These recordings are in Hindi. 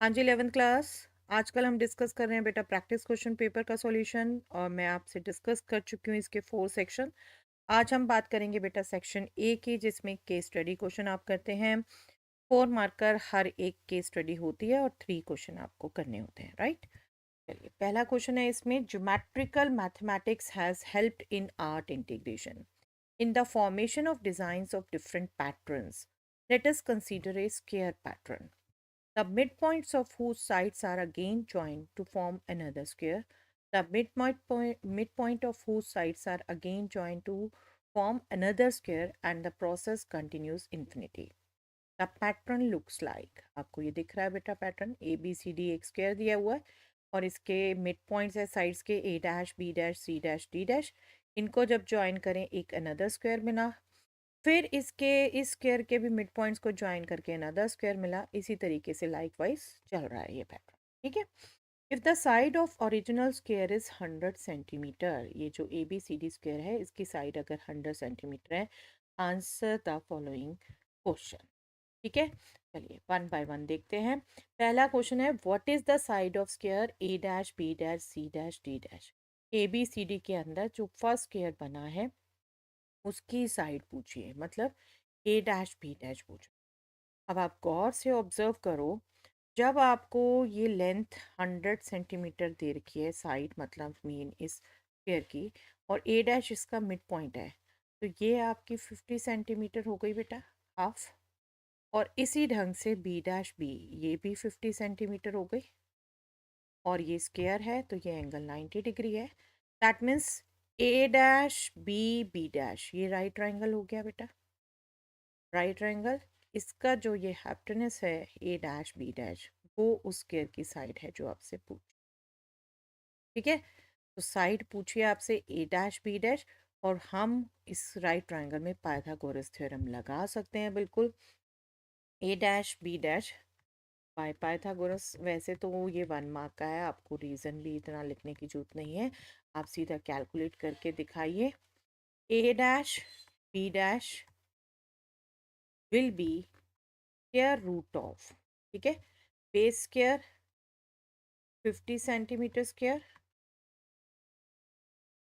हाँ जी, 11th क्लास। आजकल हम डिस्कस कर रहे हैं बेटा प्रैक्टिस क्वेश्चन पेपर का सॉल्यूशन, और मैं आपसे डिस्कस कर चुकी हूँ इसके 4 सेक्शन। आज हम बात करेंगे बेटा सेक्शन ए की, जिसमें केस स्टडी क्वेश्चन आप करते हैं। 4 मार्कर हर एक केस स्टडी होती है और 3 क्वेश्चन आपको करने होते हैं, राइट। चलिए, पहला क्वेश्चन है इसमें, geometrical mathematics has helped in art integration in the formation of designs of different patterns. Let us consider a square pattern, the midpoints of whose sides are again joined to form another square. The midpoint of whose sides are again joined to form another square, and the process continues infinity. The pattern looks like, आपको ये दिख रहा है बेटा pattern, A B C D एक स्क्वायर दिया हुआ है और इसके मिड पॉइंट्स है साइड्स के A dash B dash C dash D dash. इनको जब ज्वाइन करें एक अनदर स्क्वायर मिला, फिर इसके इस स्क्वायर के भी मिड पॉइंट्स को ज्वाइन करके अनदर स्क्वायर मिला। इसी तरीके से लाइकवाइज चल रहा है ये पैटर्न, ठीक है। If the side of original square is 100 centimetre, ये जो A B C D square है इसकी साइड अगर 100 सेंटीमीटर है, आंसर द फॉलोइंग क्वेश्चन, ठीक है। चलिए वन बाय वन देखते हैं। पहला क्वेश्चन है, what is the side of square A dash B dash C dash D dash. A B C D के अंदर जो फर्स्ट स्क्वायर बना है उसकी साइड पूछिए, मतलब ए डैश बी डैश पूछो। अब आप गौर से ऑब्जर्व करो, जब आपको ये लेंथ 100 सेंटीमीटर दे रखी है, साइड मतलब मेन इस स्क्वायर की, और ए डैश इसका मिड पॉइंट है, तो ये आपकी 50 सेंटीमीटर हो गई बेटा, हाफ। और इसी ढंग से बी डैश बी, ये भी 50 सेंटीमीटर हो गई, और ये स्क्वायर है तो ये एंगल 90 डिग्री है। That means A dash B B dash, ये राइट ट्रायंगल हो गया बेटा, राइट ट्रायंगल। इसका जो ये हाइपोटेनस है ए डैश बी डैश, वो उस स्क्वायर की साइड है जो आपसे पूछ, ठीक है। तो साइड पूछिए आपसे ए डैश बी डैश, और हम इस राइट ट्रायंगल में पाइथागोरस थ्योरम लगा सकते हैं बिल्कुल। A dash B dash by Pythagoras, वैसे तो ये 1 मार्क का है, आपको रीज़न भी इतना लिखने की जरूरत नहीं है, आप सीधा कैलकुलेट करके दिखाइए। A dash B dash will be square root of, ठीक है, base square 50 centimeter square,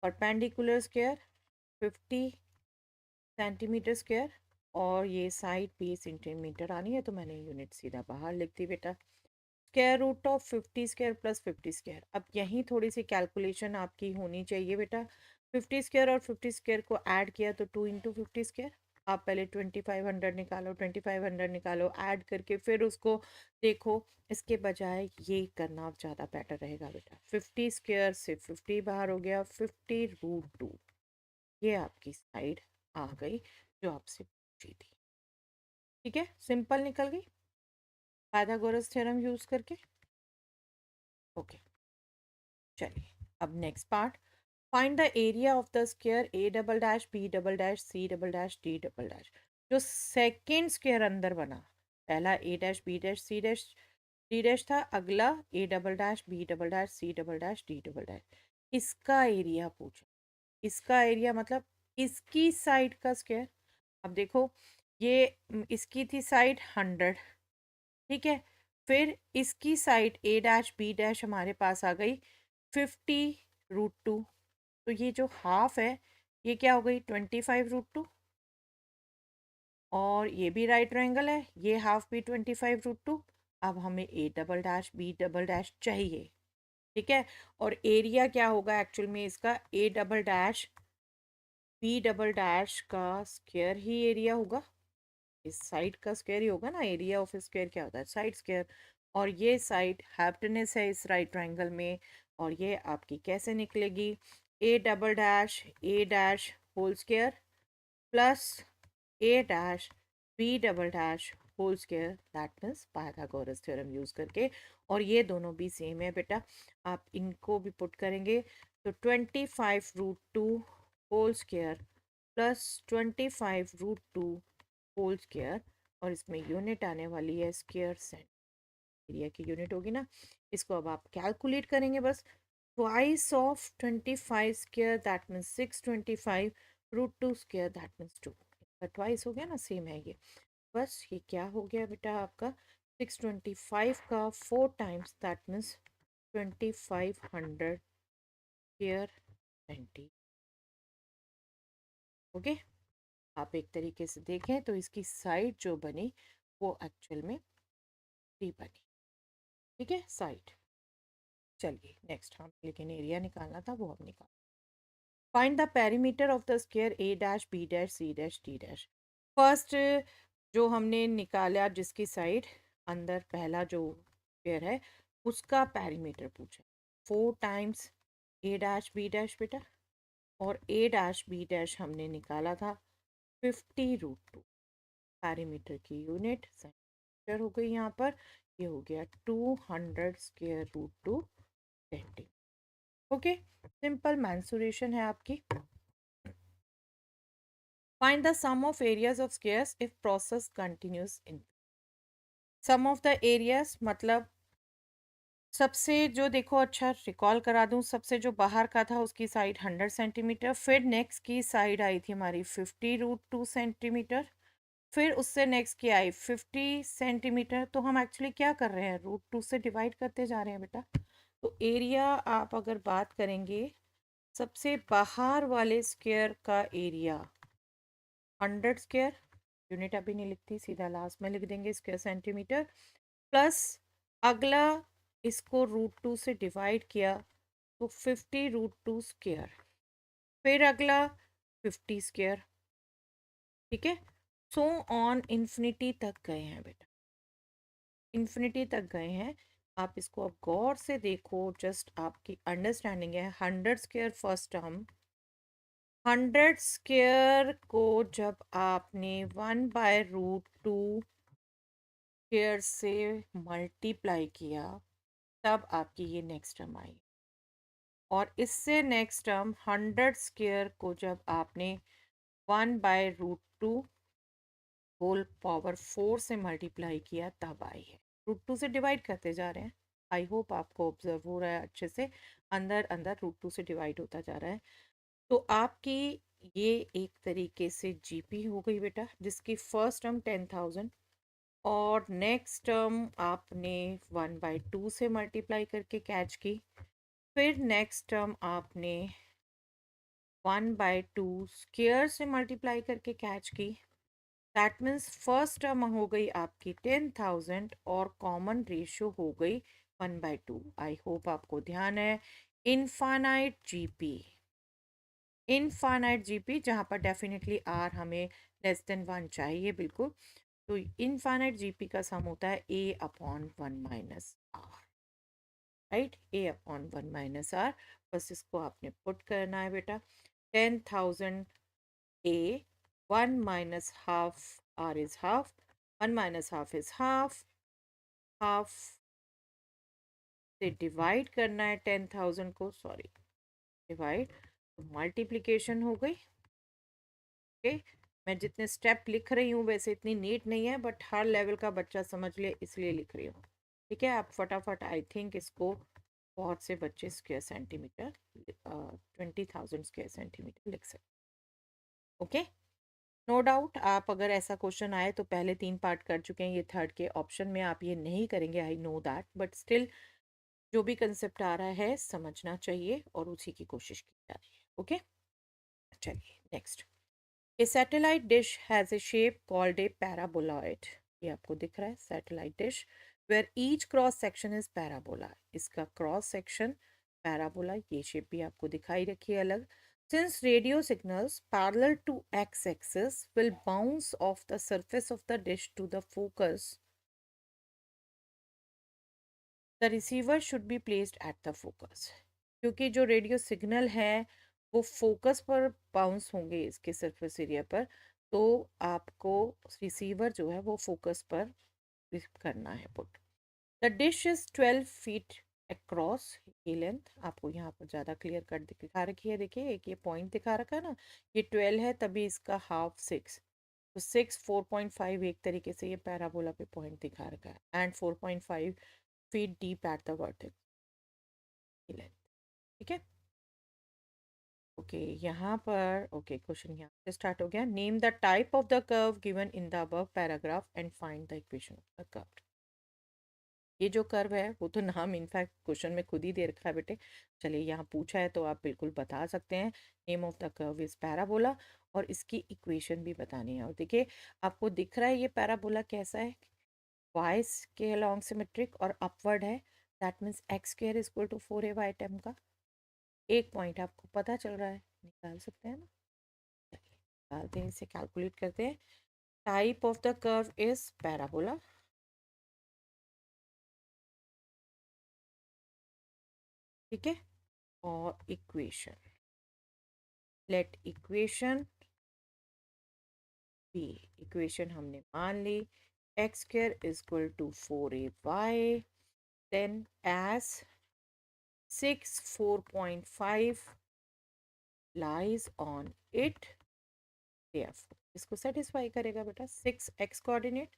perpendicular square 50 centimeter square, और ये साइड भी सेंटीमीटर आनी है तो मैंने यूनिट सीधा बाहर लिख दी बेटा। Square root of 50 square plus 50 square, अब यहीं थोड़ी सी कैलकुलेशन आपकी होनी चाहिए बेटा। 50 स्क्वायर और 50 स्क्वायर को ऐड किया तो 2 इंटू 50 स्क्वायर। आप पहले 2500 निकालो, 2500 निकालो, ऐड करके फिर उसको देखो। इसके बजाय ये करना ज़्यादा बेटर रहेगा बेटा। 50 स्क्वायर से 50 बाहर हो गया, 50 रूट 2, ये आपकी साइड आ गई जो आपसे पूछी थी, ठीक है। सिंपल निकल गई पाइथागोरस थ्योरम यूज करके, ओके। चलिए अब next part, find the area of the square A double dash B double dash C double dash D double dash. जो सेकेंड स्क्वायर अंदर बना, पहला A dash B dash C dash D dash था, अगला A double dash B double dash C double dash D double dash, इसका एरिया पूछा। इसका एरिया मतलब इसकी साइड का स्क्वायर। अब देखो, ये इसकी थी साइड 100, ठीक है। फिर इसकी साइड ए डैश बी डैश हमारे पास आ गई 50 रूट 2, तो ये जो हाफ है ये क्या हो गई 25 रूट 2, और ये भी राइट ट्रायंगल है, ये हाफ भी 25 रूट 2। अब हमें A double dash B double dash चाहिए, ठीक है। और एरिया क्या होगा एक्चुअल में इसका, A double dash B double dash का स्क्वायर ही एरिया होगा, इस साइड का स्क्वायर ही होगा ना। एरिया ऑफ स्क्वायर क्या होता है, साइड स्क्वायर। और ये साइड हाइपोटेनस है इस राइट ट्रायंगल में, और ये आपकी कैसे निकलेगी, A dash whole square plus A dash B double dash whole square, that means Pythagoras theorem use करके। और ये दोनों भी सेम है बेटा, आप इनको भी पुट करेंगे तो 25 root 2 whole square plus 25 root 2 whole square, और इसमें यूनिट आने वाली है स्क्वायर सेंट, एरिया की यूनिट होगी ना। इसको अब आप कैलकुलेट करेंगे बस, twice of 25 square that means 625 root 2 square that means 2, इसका ट्वाइस हो गया ना, सेम है ये। बस ये क्या हो गया बेटा आपका 625 का 4 times that means 2500 square centi. Okay, आप एक तरीके से देखें तो इसकी साइड जो बनी वो एक्चुअल में 3 बनी। ठीक है, साइड। चलिए नेक्स्ट, हम लेकिन एरिया निकालना था वो हम निकाल। Find the perimeter of the square A dash B dash C dash D dash. First जो हमने निकाला जिसकी साइड अंदर पहला जो स्क्वायर है उसका पेरीमीटर पूछा। 4 टाइम्स ए डैश बी डैश बेटा, और ए डैश बी डैश हमने निकाला था 50√2। पेरीमीटर की यूनिट सेंटीमीटर हो गई यहाँ पर, ये हो गया 200 square root 2 centimetre. Okay, simple mensuration है आपकी। Find the sum of areas of squares if process continues in. Sum of the areas मतलब सबसे जो देखो, अच्छा रिकॉल करा दूं, सबसे जो बाहर का था उसकी साइड 100 सेंटीमीटर, फिर नेक्स्ट की साइड आई थी हमारी 50√2 सेंटीमीटर, फिर उससे नेक्स्ट की आई 50 सेंटीमीटर। तो हम एक्चुअली क्या कर रहे हैं, √2 से डिवाइड करते जा रहे हैं बेटा। तो एरिया आप अगर बात करेंगे, सबसे बाहर वाले स्क्वायर का एरिया 100 स्क्वायर, यूनिट अभी नहीं लिखती, सीधा लास्ट में लिख देंगे स्क्वायर सेंटीमीटर, प्लस अगला इसको √2 से डिवाइड किया तो 50√2 स्क्वायर, फिर अगला 50 स्क्वायर। ठीक है, सो ऑन इन्फिनिटी तक गए हैं बेटा, इन्फिनिटी तक गए हैं। आप इसको अब गौर से देखो, जस्ट आपकी अंडरस्टैंडिंग है। 100 स्क्वायर फर्स्ट टर्म, 100 स्क्वायर को जब आपने 1/√2 स्क्वायर से मल्टीप्लाई किया तब आपकी ये नेक्स्ट टर्म आई। और इससे नेक्स्ट टर्म 100 स्क्वायर को जब आपने 1/√2 होल पावर 4 से मल्टीप्लाई किया तब आई है। √2 से डिवाइड करते जा रहे हैं, आई होप आपको ऑब्जर्व हो रहा है अच्छे से, अंदर अंदर √2 से डिवाइड होता जा रहा है। तो आपकी ये एक तरीके से जीपी हो गई बेटा, जिसकी फर्स्ट टर्म 10,000 और नेक्स्ट टर्म आपने 1/2 से मल्टीप्लाई करके कैच की, फिर नेक्स्ट टर्म आपने 1/2 स्क्वायर से मल्टीप्लाई करके कैच की। दैट मीन्स फर्स्ट टर्म हो गई आपकी 10,000 और कॉमन रेशियो हो गई 1/2। आई होप आपको ध्यान है। इनफाइनाइट जीपी, इनफाइनाइट जीपी जहाँ पर डेफिनेटली आर हमें लेस देन 1 चाहिए बिल्कुल। तो इनफाइनाइट जीपी का सम होता है a/1 - r, right, a/1 - r। बस इसको आपने पुट करना है बेटा। 10,000 a, 1 minus half r is half, 1 minus half is half, half से डिवाइड करना है 10,000 को, सॉरी डिवाइड, मल्टीप्लिकेशन हो गई। ओके, मैं जितने स्टेप लिख रही हूँ वैसे इतनी नीट नहीं है, बट हर लेवल का बच्चा समझ ले इसलिए लिख रही हूँ। ठीक है, आप फटाफट आई थिंक इसको बहुत से बच्चे स्क्वायर सेंटीमीटर 20,000 स्क्वायर सेंटीमीटर लिख सकते। ओके, नो डाउट आप अगर ऐसा क्वेश्चन आए तो पहले 3 पार्ट कर चुके हैं, ये थर्ड के ऑप्शन में आप ये नहीं करेंगे, I know that, but still जो भी कंसेप्ट आ रहा है समझना चाहिए और उसी की कोशिश की जा रही है। ओके, चलिए next. A satellite dish has a shape called a paraboloid. ये आपको दिख रहा है satellite dish, where each cross section is parabola. इसका क्रॉस सेक्शन पैराबोला, ये शेप भी आपको दिखाई रखी है अलग। Since radio signals parallel to x-axis will bounce off the surface of the dish to the focus, the receiver should be placed at the focus। क्योंकि जो रेडियो सिग्नल है वो फोकस पर बाउंस होंगे इसके सरफेस एरिया पर, तो आपको रिसीवर जो है वो फोकस पर करना है put. The dish is 12 feet across, ये लेंथ आपको यहाँ पर ज़्यादा क्लियर कट दिखा रखी है। देखिए एक ये पॉइंट दिखा रखा है ना, ये 12 है तभी इसका हाफ 6, तो 6 4.5 एक तरीके से ये पैराबोला पे पॉइंट दिखा रखा है, and 4.5 feet deep at the vertex, ये लेंथ। ठीक है, ओके यहाँ पर ओके क्वेश्चन यहाँ से स्टार्ट हो गया। Name the type of the curve given in the above paragraph and find the equation of the curve. ये जो कर्व है वो तो नाम इनफैक्ट क्वेश्चन में खुद ही दे रखा है बेटे। चलिए यहाँ पूछा है तो आप बिल्कुल बता सकते हैं। Name of the curve is parabola और इसकी इक्वेशन भी बतानी है। और देखिए आपको दिख रहा है ये पैराबोला कैसा है, वाई के अलॉन्ग सिमेट्रिक और अपवर्ड है। That means x square is equal to 4ay term का एक पॉइंट आपको पता चल रहा है, निकाल सकते हैं ना। चलिए निकालते हैं, इसे कैलकुलेट करते हैं। Type of the curve is parabola, ठीक है। और equation, let equation be, equation हमने मान ली x square is equal to 4ay, then as 6 4.5 lies on it, इसको सेटिस्फाई करेगा बेटा। 6x coordinate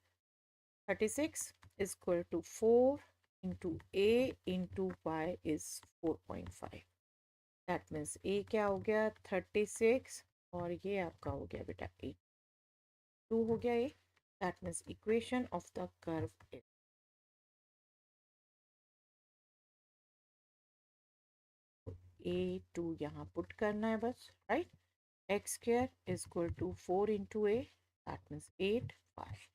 36 is equal to 4 into a into y is 4.5। That means a क्या हो गया 36 और ये आपका हो गया बेटा 2 हो गया a। That means equation of the curve is, a2 यहाँ पुट करना है बस, right. X square is equal to 4 into a, that means 8 5।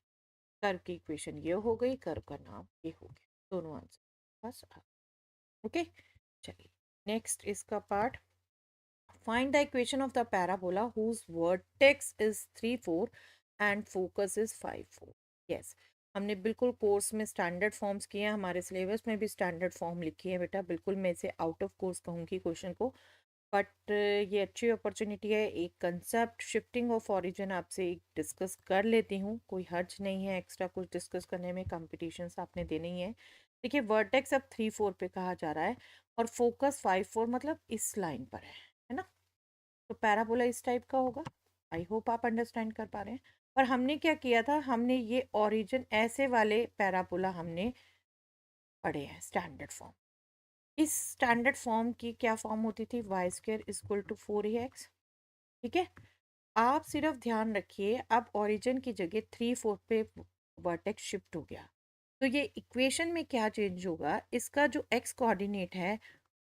Curve की इक्वेशन ये हो गई, कर्व का नाम ये हो गया, दोनों आंसर बस। ओके चलिए नेक्स्ट इसका part, find the equation of the parabola whose vertex is 3 4 and focus is 5 4। yes, हमने बिल्कुल कोर्स में स्टैंडर्ड फॉर्म्स किए हैं, हमारे सिलेबस में भी स्टैंडर्ड फॉर्म लिखी है बेटा। बिल्कुल मैं इसे आउट ऑफ कोर्स कहूँगी क्वेश्चन को, बट ये अच्छी अपॉर्चुनिटी है। एक कंसेप्ट शिफ्टिंग ऑफ ऑरिजिन आपसे एक डिस्कस कर लेती हूँ, कोई हर्ज नहीं है एक्स्ट्रा कुछ डिस्कस करने में, कंपटीशंस आपने देने ही है। देखिए वर्टेक्स अब 3 4 पे कहा जा रहा है और फोकस 5 4 मतलब इस लाइन पर है ना। तो पैराबोला इस टाइप का होगा। आई होप आप अंडरस्टैंड कर पा रहे हैं। पर हमने क्या किया था, हमने ये ओरिजिन ऐसे वाले पैराबोला हमने पढ़े हैं स्टैंडर्ड फॉर्म। इस स्टैंडर्ड फॉर्म की क्या फॉर्म होती थी, Y square equal to 4ax, ठीक है। आप सिर्फ ध्यान रखिए अब ओरिजिन की जगह 3 4 पे वर्टेक्स शिफ्ट हो गया, तो ये इक्वेशन में क्या चेंज होगा, इसका जो एक्स कोऑर्डिनेट है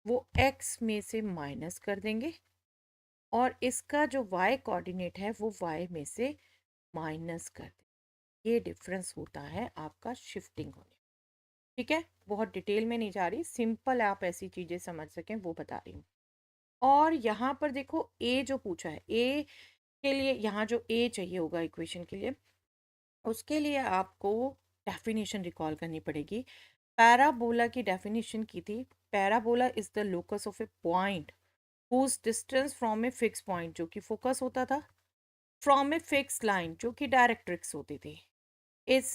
वो एक्स में से माइनस कर देंगे और इसका जो y कोऑर्डिनेट है वो y में से माइनस कर दे। ये डिफरेंस होता है आपका शिफ्टिंग होने, ठीक है। बहुत डिटेल में नहीं जा रही, सिंपल आप ऐसी चीजें समझ सकें वो बता रही हूँ। और यहाँ पर देखो a जो पूछा है, a के लिए यहाँ जो a चाहिए होगा इक्वेशन के लिए, उसके लिए आपको डेफिनेशन रिकॉल करनी पड़ेगी। पैराबोला की डेफिनेशन की थी, parabola is the locus of A point whose distance from a fixed point जो कि फोकस होता था, फ्रॉम ए फिक्स लाइन जो कि डायरेक्ट्रिक्स होती थी, इज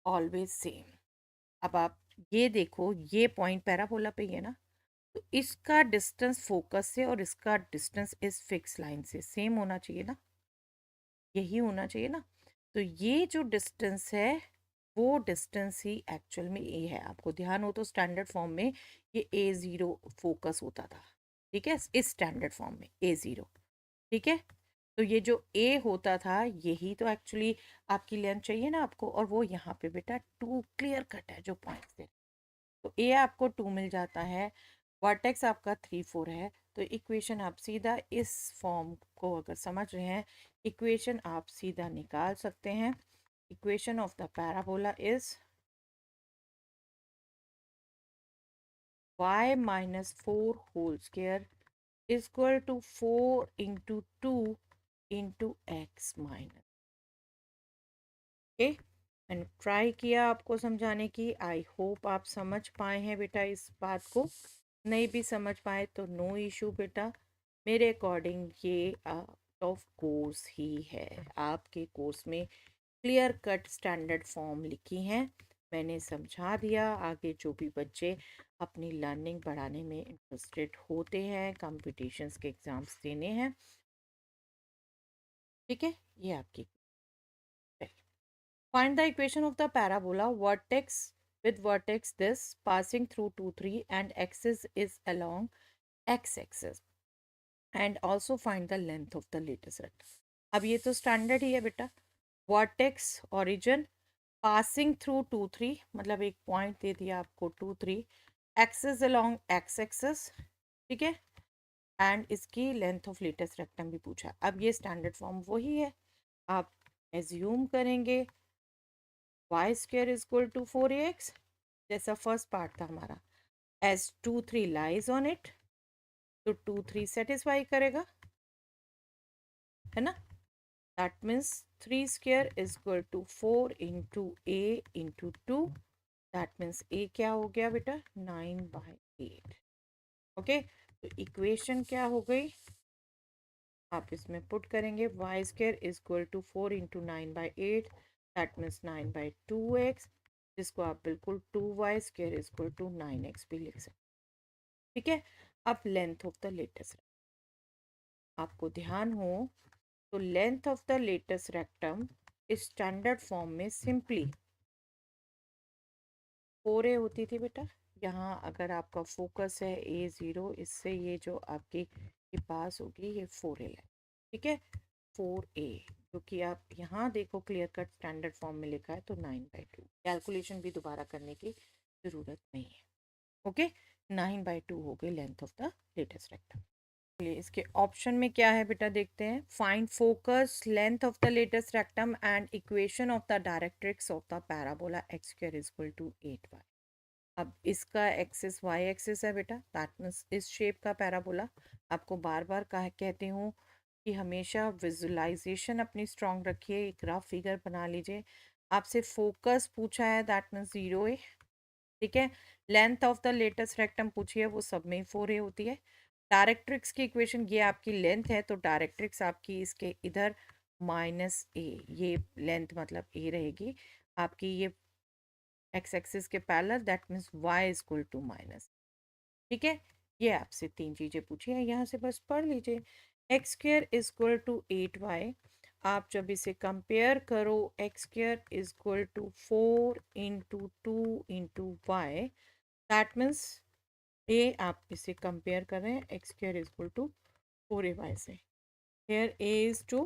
ऑलवेज सेम। अब आप ये देखो ये पॉइंट पैराबोला पे ही है ना, तो इसका डिस्टेंस फोकस से और इसका डिस्टेंस इस फिक्स लाइन से सेम होना चाहिए ना, यही होना चाहिए ना। तो ये जो डिस्टेंस है वो डिस्टेंस ही एक्चुअल में ए है। आपको ध्यान हो तो स्टैंडर्ड फॉर्म में ये a0 फोकस होता था, ठीक है, इस स्टैंडर्ड फॉर्म में a0, ठीक है। तो ये जो a होता था यही तो एक्चुअली आपकी लेंथ चाहिए ना आपको, और वो यहाँ पे बेटा 2 क्लियर कट है जो पॉइंट्स दे, तो a आपको 2 मिल जाता है, वर्टेक्स आपका 3 4 है। तो इक्वेशन आप सीधा इस फॉर्म को अगर समझ रहे हैं, इक्वेशन आप सीधा निकाल सकते हैं। Equation of the parabola is y minus 4 whole square is equal to 4 into 2 into x minus, okay. मैंने ट्राई किया आपको समझाने की, आई होप आप समझ पाए हैं बेटा इस बात को। नहीं भी समझ पाए तो नो इशू बेटा, मेरे अकॉर्डिंग ये आउट ऑफ कोर्स ही है। आपके कोर्स में क्लियर कट स्टैंडर्ड फॉर्म लिखी हैं, मैंने समझा दिया। आगे जो भी बच्चे अपनी लर्निंग बढ़ाने में इंटरेस्टेड होते हैं, कॉम्पिटिशन्स के एग्ज़ाम्स देने हैं, ठीक है, ये आपकी। Find the equation of the parabola vertex with vertex this passing through 2 3 and axis is along x-axis and also find the length of the latest set। अब ये तो स्टैंडर्ड ही है बेटा, वर्टेक्स ओरिजिन पासिंग थ्रू 2 3, मतलब एक पॉइंट दे दिया आपको 2 3, एक्सेस अलोंग एक्स एक्सेस, ठीक है, एंड इसकी लेंथ ऑफ लेटेस्ट रेक्टम भी पूछा। अब ये स्टैंडर्ड फॉर्म वही है, आप एज्यूम करेंगे y square is equal to 4ax, जैसा फर्स्ट पार्ट था हमारा, एज 2 3 लाइज ऑन इट, तो 2 3 सेटिस्फाई करेगा, है ना। That means 3 square is equal to 4 into A into 2, that means A क्या हो गया बेटा 9/8। ओके, तो इक्वेशन क्या हो गई, आप इसमें पुट करेंगे y square is equal to 4 into 9/8, that means 9/2x, जिसको आप बिल्कुल 2y square is equal to 9x भी लिख सकते, ठीक है। अब लेंथ ऑफ द लेटेस्ट, आपको ध्यान हो तो length of the latus rectum इस स्टैंडर्ड फॉर्म में सिंपली 4a होती थी बेटा। यहाँ अगर आपका फोकस है a0, इससे ये जो आपकी ये पास होगी ये 4a है, ठीक है, 4a, जो कि आप यहाँ देखो क्लियर कट स्टैंडर्ड फॉर्म में लिखा है, तो 9/2, कैलकुलेशन भी दोबारा करने की ज़रूरत नहीं है। ओके, 9/2 हो गई length of the latus rectum. चलिए इसके ऑप्शन में क्या है बेटा देखते हैं। Find focus, length of the latus rectum and equation of the directrix of the parabola x square is equal to 8y। अब इसका एक्सिस वाई एक्सिस है बेटा, दैट मीन्स इस शेप का पैराबोला। आपको बार बार कहा कहती हूँ कि हमेशा विजुलाइजेशन अपनी स्ट्रांग रखिए, एक रफ फिगर बना लीजिए। आपसे फोकस पूछा है, दैट मीन्स 0a, ठीक है। Length of the latus rectum पूछी है, वो सब में 4a होती है। डायरेक्ट्रिक्स की इक्वेशन, ये आपकी लेंथ है, तो डायरेक्ट्रिक्स आपकी इसके इधर -a, ये लेंथ मतलब a रहेगी आपकी, ये एक्स एक्सिस के parallel, that means y is equal to minus, ठीक है। ये आपसे तीन चीज़ें पूछी है, यहाँ से बस पढ़ लीजिए। X square is equal to 8y, आप जब इसे कंपेयर करो, x square is equal to 4 into 2 into y, that means A, आप इसे कंपेयर कर रहे हैं x square is equal to 4ay से, here A is 2,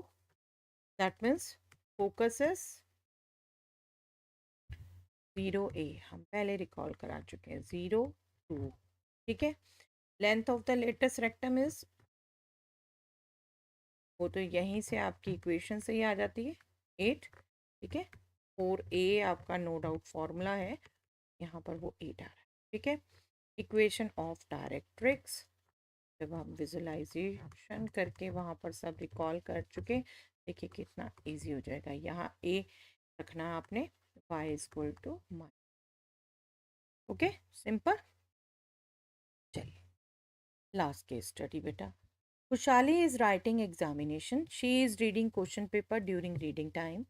that means focus is 0a, हम पहले रिकॉल करा चुके हैं 0 2, ठीक है। Length of the latus rectum is, वो तो यहीं से आपकी इक्वेशन से ही आ जाती है 8, ठीक है। 4a आपका नो डाउट फॉर्मूला है, यहाँ पर वो 8 आ रहा है, ठीक है। इक्वेशन ऑफ डायरेक्ट्रिक्स, जब हम विजुलाइजेशन करके वहाँ पर सब रिकॉल कर चुके, देखिए कितना इजी हो जाएगा। यहाँ a रखना आपने, y is equal to minus, okay, simple. चलिए लास्ट केस स्टडी बेटा। Kushali is writing examination. She is reading question paper during reading time.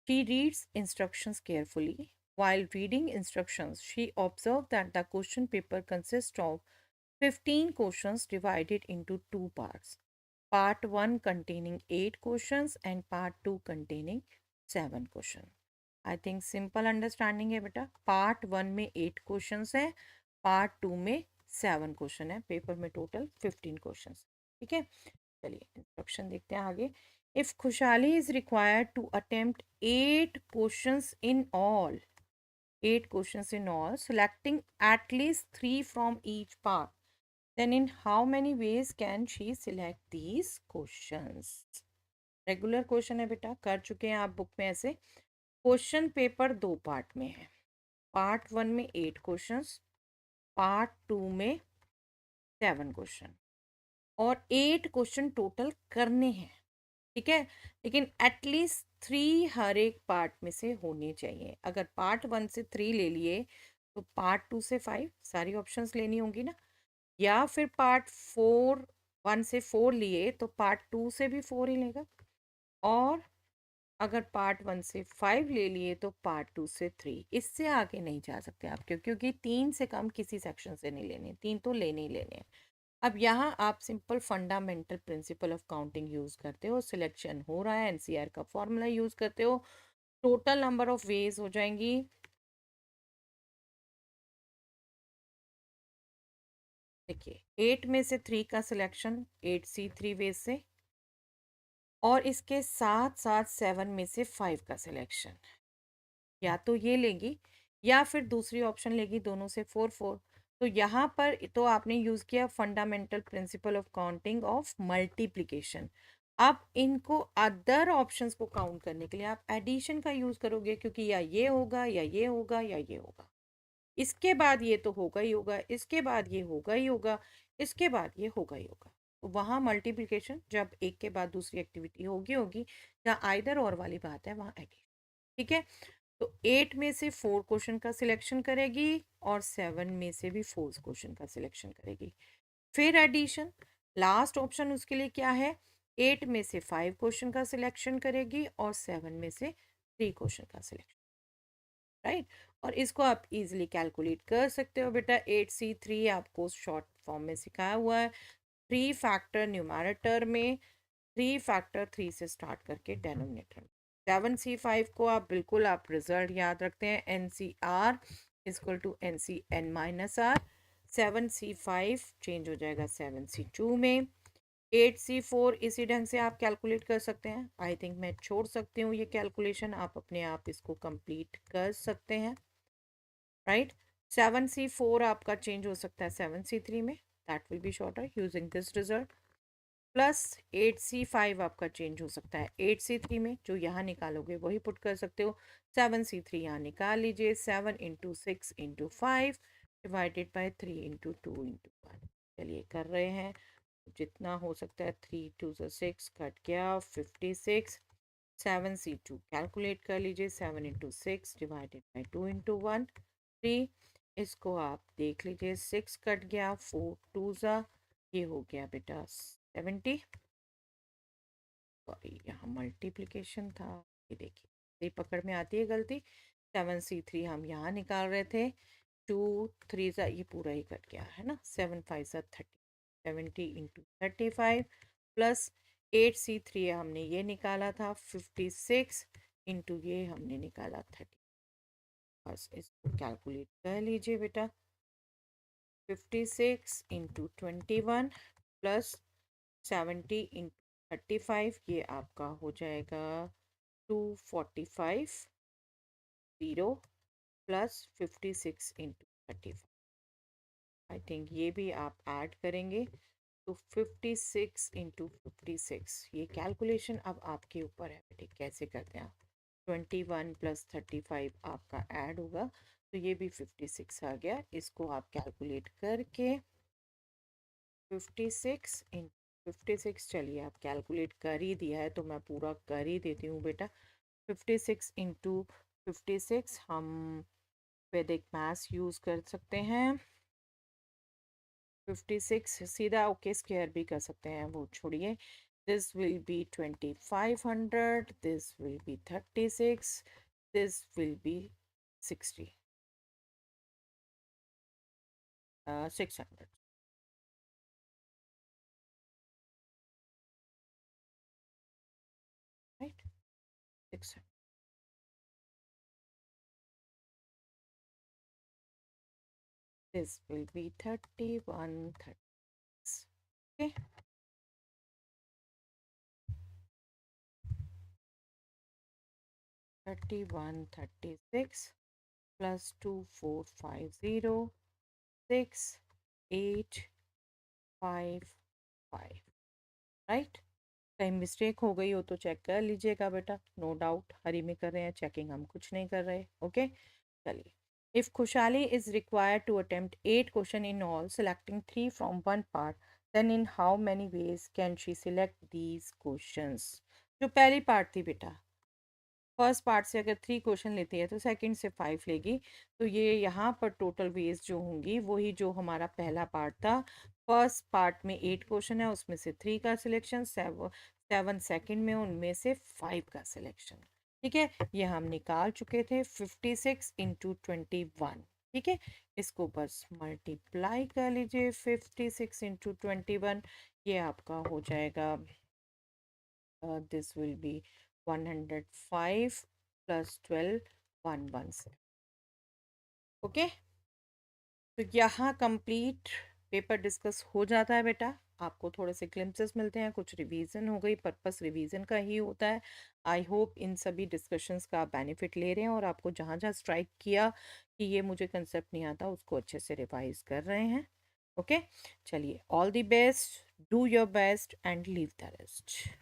She reads instructions carefully. While reading instructions, she observed that the question paper consists of 15 questions divided into two parts. Part 1 containing 8 questions and part 2 containing 7 questions. I think simple understanding है बेटा। पार्ट 1 में 8 क्वेश्चंस हैं, पार्ट 2 में 7 क्वेश्चन है, पेपर में टोटल 15 क्वेश्चंस, ठीक है। चलिए इंस्ट्रक्शन देखते हैं आगे। If Khushali is required to attempt 8 questions in all, 8 questions in all, selecting at least 3 from each part, then in how many ways can she select these questions? Regular question है बेटा, कर चुके हैं आप बुक में ऐसे। क्वेश्चन पेपर दो पार्ट में है, पार्ट 1 में 8 क्वेश्चंस, पार्ट 2 में 7 क्वेश्चन, और 8 क्वेश्चन टोटल करने हैं, ठीक है। लेकिन एटलीस्ट 3 हर एक पार्ट में से होने चाहिए। अगर पार्ट 1 से 3 ले लिए तो पार्ट 2 से 5 सारी ऑप्शंस लेनी होंगी ना, या फिर पार्ट 4 1 से 4 लिए तो पार्ट 2 से भी 4 ही लेगा, और अगर पार्ट 1 से 5 ले लिए तो पार्ट 2 से 3, इससे आगे नहीं जा सकते आप, क्योंकि 3 से कम किसी सेक्शन से नहीं लेने, 3 तो लेने ही लेने हैं। अब यहाँ आप simple fundamental principle of counting use करते हो, सिलेक्शन हो रहा है, एनसीआर का फॉर्मूला यूज करते हो, टोटल नंबर ऑफ वेज हो जाएंगी, देखिए 8 में से 3 का सिलेक्शन 8C 3 वेज से, और इसके साथ साथ 7 में से 5 का सिलेक्शन, या तो ये लेगी या फिर दूसरी ऑप्शन लेगी दोनों से 4 4। तो यहाँ पर तो आपने यूज किया fundamental principle of counting of multiplication. अब इनको अदर ऑप्शंस को काउंट करने के लिए आप एडिशन का यूज करोगे, क्योंकि या ये होगा या ये होगा या ये होगा, इसके बाद ये तो होगा ही होगा, इसके बाद ये होगा ही होगा, इसके बाद ये होगा ही होगा। तो वहाँ मल्टीप्लिकेशन जब एक के बाद दूसरी एक्टिविटी होगी होगी, जहाँ आइदर और वाली बात है वहाँ एडिशन। ठीक है, तो 8 में से 4 क्वेश्चन का सिलेक्शन करेगी और 7 में से भी 4 क्वेश्चन का सिलेक्शन करेगी। फिर एडिशन, लास्ट ऑप्शन उसके लिए क्या है, 8 में से 5 क्वेश्चन का सिलेक्शन करेगी और 7 में से 3 क्वेश्चन का सिलेक्शन। राइट, और इसको आप इजीली कैलकुलेट कर सकते हो बेटा। 8C3 आपको शॉर्ट फॉर्म में सिखाया हुआ है। 3 फैक्टर न्यूमैरेटर में, 3 फैक्टर 3 से स्टार्ट करके डेनोमिनेटर में। 7C5 को आप बिल्कुल आप रिजल्ट याद रखते हैं, NCR equal to NCN-R। 7C5 change हो जाएगा 7C2 में। 8C4 इसी ढंग से आप कैलकुलेट कर सकते हैं। आई थिंक मैं छोड़ सकती हूँ ये कैलकुलेशन, आप अपने आप इसको कंप्लीट कर सकते हैं। राइट, 7C4 आपका चेंज हो सकता है 7C3 में, that will be shorter using this result. Plus 8C5 आपका चेंज हो सकता है 8C3 में, जो यहाँ निकालोगे वही पुट कर सकते हो। 7C3 यहाँ निकाल लीजिए, 7 into 6 into 5 divided by 3 into 2 into 1। चलिए कर रहे हैं, जितना हो सकता है। 3 2 6 कट गया 56। 7C2 कैलकुलेट कर लीजिए, 7 इंटू 6 डिवाइडेड बाई 2 इंटू 1 3। इसको आप देख लीजिए, 6 कट गया, 4 2 ये हो गया बेटा 70। सॉरी, यहाँ मल्टीप्लिकेशन था, ये देखिए ये पकड़ में आती है गलती। 7C3 हम यहाँ निकाल रहे थे, 2 3 ये पूरा ही कट गया है ना, 7 5 30, 70 इंटू 35 प्लस 8C3 हमने ये निकाला था 56 इंटू ये हमने निकाला 30। बस इसको कैलकुलेट कर लीजिए बेटा, 56 इंटू 21 प्लस 70 इंटू 35, ये आपका हो जाएगा 245 0 प्लस 56 इंटू 35। आई थिंक ये भी आप ऐड करेंगे तो 56 इंटू 56। ये कैलकुलेशन अब आपके ऊपर है बेटे, कैसे करते हैं आप। 21 प्लस 35 आपका ऐड होगा, तो ये भी 56 आ गया। इसको आप कैलकुलेट करके 56 इन 56, चलिए आप कैलकुलेट कर ही दिया है तो मैं पूरा कर ही देती हूँ बेटा। 56 इंटू 56 हम वैदिक मैथ्स यूज़ कर सकते हैं। 56 सीधा ओके स्क्वायर भी कर सकते हैं, वो छोड़िए। This will be 2500, this will be 36, this will be 60 600। Right, 600, this will be 31 36। okay, 31 36 plus 2450 6 8 5 5। Right, कहीं मिस्टेक हो गई हो तो चेक कर लीजिएगा बेटा, नो डाउट हरी में कर रहे हैं चेकिंग, हम कुछ नहीं कर रहे। ओके, चलिए। If Khushali is required to attempt 8 question in all, selecting 3 from one part, then in how many ways can she select these questions. जो पहली पार्ट थी बेटा, फर्स्ट पार्ट से अगर 3 क्वेश्चन लेती है तो सेकंड से 5 लेगी, तो ये यहाँ पर टोटल वेज जो होंगी वही जो हमारा पहला पार्ट था। फर्स्ट पार्ट में 8 क्वेश्चन है, उसमें से 3 का सिलेक्शन, 7 सेकंड में उनमें से 5 का सिलेक्शन। ठीक है, ये हम निकाल चुके थे 56 इंटू 21। ठीक है, इसको बस मल्टीप्लाई कर लीजिए 56 इंटू 21, ये आपका हो जाएगा this will be 105 plus 12 117। Okay, तो यहाँ कंप्लीट पेपर डिस्कस हो जाता है बेटा। आपको थोड़े से ग्लिम्पसेस मिलते हैं, कुछ रिवीजन हो गई, पर्पस रिवीजन का ही होता है। आई होप इन सभी डिस्कशंस का आप बेनिफिट ले रहे हैं और आपको जहाँ जहाँ स्ट्राइक किया कि ये मुझे कंसेप्ट नहीं आता उसको अच्छे से रिवाइज कर रहे हैं। ओके, चलिए, all the best, do your best and leave the rest.